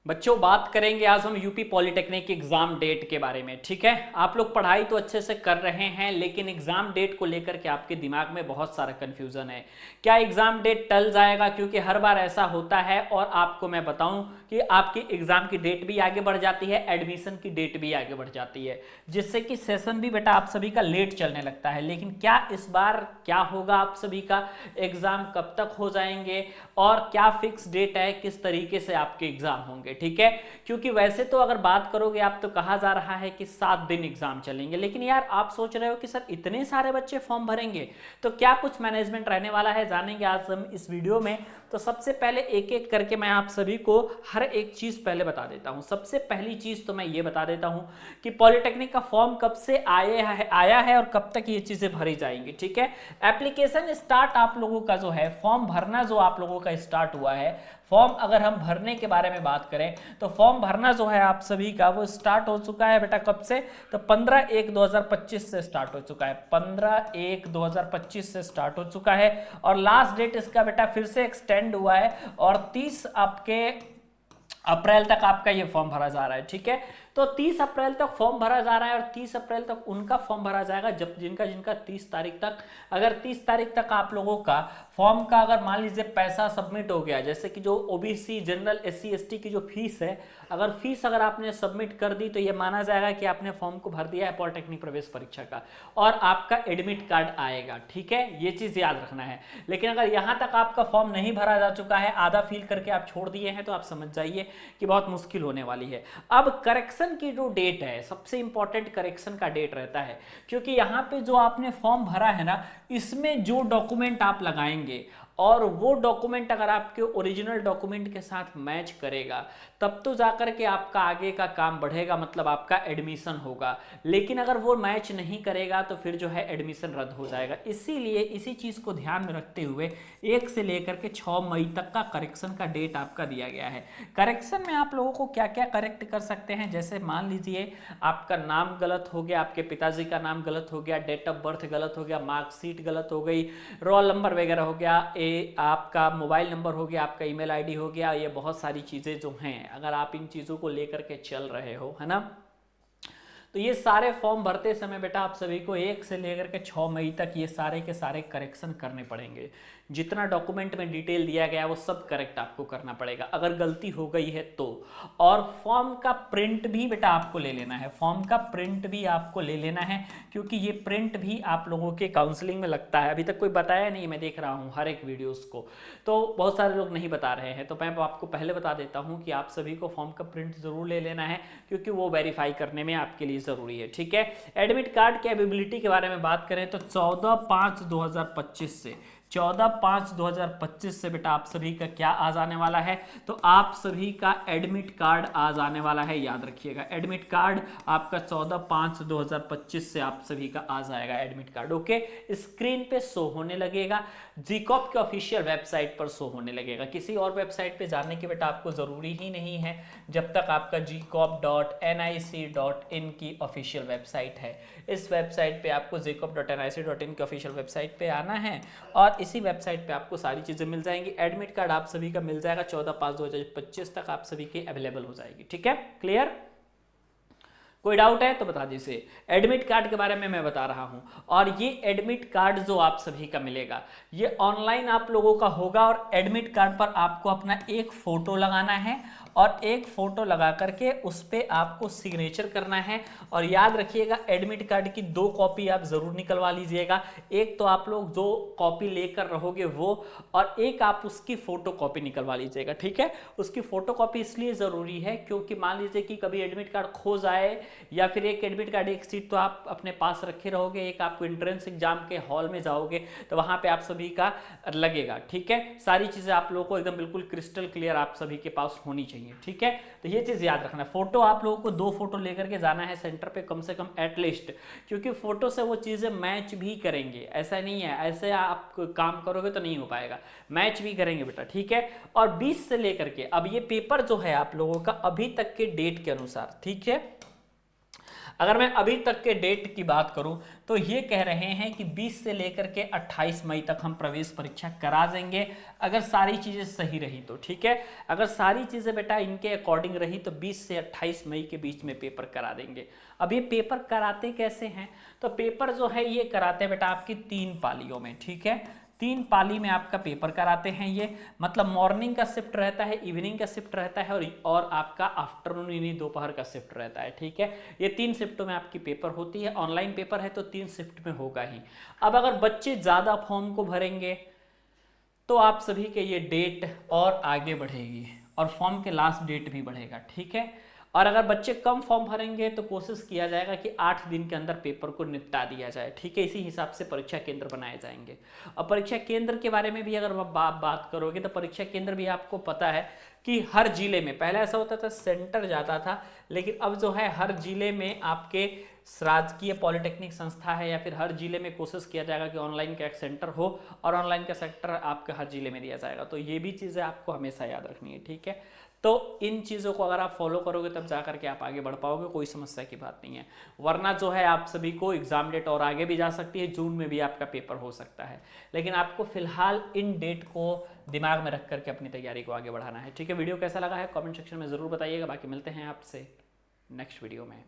बच्चों बात करेंगे आज हम यूपी पॉलिटेक्निक एग्जाम डेट के बारे में। ठीक है, आप लोग पढ़ाई तो अच्छे से कर रहे हैं लेकिन एग्जाम डेट को लेकर के आपके दिमाग में बहुत सारा कंफ्यूजन है। क्या एग्जाम डेट टल जाएगा? क्योंकि हर बार ऐसा होता है और आपको मैं बताऊं कि आपकी एग्जाम की डेट भी आगे बढ़ जाती है, एडमिशन की डेट भी आगे बढ़ जाती है, जिससे कि सेशन भी बेटा आप सभी का लेट चलने लगता है। लेकिन क्या इस बार क्या होगा, आप सभी का एग्जाम कब तक हो जाएंगे और क्या फिक्स डेट है, किस तरीके से आपके एग्जाम होंगे? ठीक है, क्योंकि वैसे तो अगर बात करोगे आप तो कहा जा रहा है कि 7 दिन एग्जाम चलेंगे, लेकिन यार आप सोच रहे हो कि सर इतने सारे बच्चे फॉर्म भरेंगे तो क्या कुछ मैनेजमेंट रहने वाला है, जानेंगे आज हम इस वीडियो में। तो सबसे पहले एक एक करके मैं आप सभी को हर एक चीज पहले बता देता हूं। सबसे पहली चीज तो मैं ये बता देता हूं कि पॉलिटेक्निक का फॉर्म कब से आया है और कब तक ये चीजें भरी जाएंगी। ठीक है, एप्लीकेशन स्टार्ट आप लोगों का जो है, फॉर्म भरना जो आप लोगों का स्टार्ट हुआ है, फॉर्म अगर हम भरने के बारे में बात करें तो फॉर्म भरना जो है आप सभी का वो स्टार्ट हो चुका है बेटा। कब से? तो 15/1/2025 से स्टार्ट हो चुका है, 15/1/2025 से स्टार्ट हो चुका है और लास्ट डेट इसका बेटा फिर से एक्सटेंड हुआ है और 30 आपके अप्रैल तक आपका ये फॉर्म भरा जा रहा है। ठीक है, तो 30 अप्रैल तक फॉर्म भरा जा रहा है और 30 अप्रैल तक उनका फॉर्म भरा जाएगा जब जिनका 30 तारीख तक, अगर 30 तारीख तक आप लोगों का फॉर्म का अगर मान लीजिए पैसा सबमिट हो गया, जैसे कि जो ओबीसी जनरल एससी एसटी की जो फीस है, अगर फीस अगर आपने सबमिट कर दी तो ये माना जाएगा कि आपने फॉर्म को भर दिया है पॉलिटेक्निक प्रवेश परीक्षा का और आपका एडमिट कार्ड आएगा। ठीक है, ये चीज याद रखना है। लेकिन अगर यहां तक आपका फॉर्म नहीं भरा जा चुका है, आधा फिल करके आप छोड़ दिए हैं, तो आप समझ जाइए कि बहुत मुश्किल होने वाली है। अब करेक्शन की जो डेट है, सबसे इंपॉर्टेंट करेक्शन का डेट रहता है, क्योंकि यहां पे जो आपने फॉर्म भरा है ना, इसमें जो डॉक्यूमेंट आप लगाएंगे और वो डॉक्यूमेंट अगर आपके ओरिजिनल डॉक्यूमेंट के साथ मैच करेगा तब तो जाकर के आपका आगे का काम बढ़ेगा, मतलब आपका एडमिशन होगा। लेकिन अगर वो मैच नहीं करेगा तो फिर जो है एडमिशन रद्द हो जाएगा। इसीलिए इसी चीज को ध्यान में रखते हुए 1 से लेकर के 6 मई तक का करेक्शन का डेट आपका दिया गया है। करेक्शन में आप लोगों को क्या क्या करेक्ट कर सकते हैं, जैसे मान लीजिए आपका नाम गलत हो गया, आपके पिताजी का नाम गलत हो गया, डेट ऑफ बर्थ गलत हो गया, मार्कशीट गलत हो गई, रोल नंबर वगैरह हो गया, आपका मोबाइल नंबर हो गया, आपका ईमेल आईडी हो गया, ये बहुत सारी चीजें जो हैं, अगर आप इन चीजों को लेकर के चल रहे हो, है ना, तो ये सारे फॉर्म भरते समय बेटा आप सभी को 1 से लेकर के 6 मई तक ये सारे के सारे करेक्शन करने पड़ेंगे। जितना डॉक्यूमेंट में डिटेल दिया गया है वो सब करेक्ट आपको करना पड़ेगा अगर गलती हो गई है तो। और फॉर्म का प्रिंट भी बेटा आपको ले लेना है, फॉर्म का प्रिंट भी आपको ले लेना है, क्योंकि ये प्रिंट भी आप लोगों के काउंसलिंग में लगता है। अभी तक कोई बताया नहीं, मैं देख रहा हूँ हर एक वीडियोस को, तो बहुत सारे लोग नहीं बता रहे हैं, तो मैं आपको पहले बता देता हूँ कि आप सभी को फॉर्म का प्रिंट जरूर ले लेना है, क्योंकि वो वेरीफाई करने में आपके लिए जरूरी है। ठीक है, एडमिट कार्ड की अवेलेबिलिटी के बारे में बात करें तो 14/5/2025 से 14/5/2025 से बेटा आप सभी का क्या आ जाने वाला है, तो आप सभी का एडमिट कार्ड आ जाने वाला है। याद रखिएगा, एडमिट कार्ड आपका 14/5/2025 से आप सभी का आ जाएगा एडमिट कार्ड। ओके, स्क्रीन पे शो होने लगेगा, जीकॉप के ऑफिशियल वेबसाइट पर शो होने लगेगा। किसी और वेबसाइट पे जाने की बेटा आपको जरूरी ही नहीं है जब तक आपका gcop.nic.in की ऑफिशियल वेबसाइट है। इस वेबसाइट पे आपको gcop.nic.in की ऑफिशियल वेबसाइट पे आना है और इसी वेबसाइट पे आपको सारी चीजें मिल जाएंगी। एडमिट कार्ड आप सभी का मिल जाएगा 14/5/2025 तक आप सभी के अवेलेबल हो जाएगी। ठीक है, क्लियर? कोई डाउट है तो बता दीजिए। एडमिट कार्ड के बारे में मैं बता रहा हूं, और ये एडमिट कार्ड जो आप सभी का मिलेगा ये ऑनलाइन आप लोगों का होगा और एडमिट कार्ड पर आपको अपना एक फोटो लगाना है और एक फोटो लगा करके उस पर आपको सिग्नेचर करना है। और याद रखिएगा एडमिट कार्ड की 2 कॉपी आप जरूर निकलवा लीजिएगा, एक तो आप लोग जो कॉपी लेकर रहोगे वो, और एक आप उसकी फोटो कॉपी निकलवा लीजिएगा। ठीक है, उसकी फोटो कॉपी इसलिए जरूरी है क्योंकि मान लीजिए कि कभी एडमिट कार्ड खो जाए या फिर एक एडमिट कार्ड एक सीट तो आप अपने पास रखे रहोगे, एक आपको एंट्रेंस एग्जाम के हॉल में जाओगे तो वहां पे आप सभी का लगेगा। ठीक है, सारी चीजें आप लोगों को एकदम बिल्कुल क्रिस्टल क्लियर आप सभी के पास होनी चाहिए। ठीक है, तो ये चीज याद रखना, फोटो आप लोगों को 2 फोटो लेकर के जाना है सेंटर पे कम से कम एटलीस्ट, क्योंकि फोटो से वो चीजें मैच भी करेंगे। ऐसा नहीं है ऐसे आप काम करोगे तो नहीं हो पाएगा, मैच भी करेंगे बेटा। ठीक है, और 20 से लेकर के अब ये पेपर जो है आप लोगों का अभी तक के डेट के अनुसार, ठीक है, अगर मैं अभी तक के डेट की बात करूं तो ये कह रहे हैं कि 20 से लेकर के 28 मई तक हम प्रवेश परीक्षा करा देंगे, अगर सारी चीजें सही रही तो। ठीक है, अगर सारी चीजें बेटा इनके अकॉर्डिंग रही तो 20 से 28 मई के बीच में पेपर करा देंगे। अब ये पेपर कराते कैसे हैं, तो पेपर जो है ये कराते हैं बेटा आपकी 3 पालियों में। ठीक है, 3 पाली में आपका पेपर कराते हैं ये, मतलब मॉर्निंग का शिफ्ट रहता है, इवनिंग का शिफ्ट रहता है और आपका आफ्टरनून यानी दोपहर का शिफ्ट रहता है। ठीक है, ये 3 शिफ्टों में आपकी पेपर होती है। ऑनलाइन पेपर है तो 3 शिफ्ट में होगा ही। अब अगर बच्चे ज़्यादा फॉर्म को भरेंगे तो आप सभी के ये डेट और आगे बढ़ेगी और फॉर्म के लास्ट डेट भी बढ़ेगा। ठीक है, और अगर बच्चे कम फॉर्म भरेंगे तो कोशिश किया जाएगा कि 8 दिन के अंदर पेपर को निपटा दिया जाए। ठीक है, इसी हिसाब से परीक्षा केंद्र बनाए जाएंगे। और परीक्षा केंद्र के बारे में भी अगर बात करोगे तो परीक्षा केंद्र भी आपको पता है कि हर जिले में, पहले ऐसा होता था सेंटर जाता था, लेकिन अब जो है हर जिले में आपके राजकीय पॉलिटेक्निक संस्था है या फिर हर जिले में कोशिश किया जाएगा कि ऑनलाइन का एक सेंटर हो और ऑनलाइन का सेक्टर आपके हर जिले में दिया जाएगा। तो ये भी चीज़ें आपको हमेशा याद रखनी है। ठीक है, तो इन चीज़ों को अगर आप फॉलो करोगे तब जा करके आप आगे बढ़ पाओगे, कोई समस्या की बात नहीं है। वरना जो है आप सभी को एग्जाम डेट और आगे भी जा सकती है, जून में भी आपका पेपर हो सकता है, लेकिन आपको फिलहाल इन डेट को दिमाग में रख करके अपनी तैयारी को आगे बढ़ाना है। ठीक है, वीडियो कैसा लगा है कमेंट सेक्शन में ज़रूर बताइएगा। बाकी मिलते हैं आपसे नेक्स्ट वीडियो में।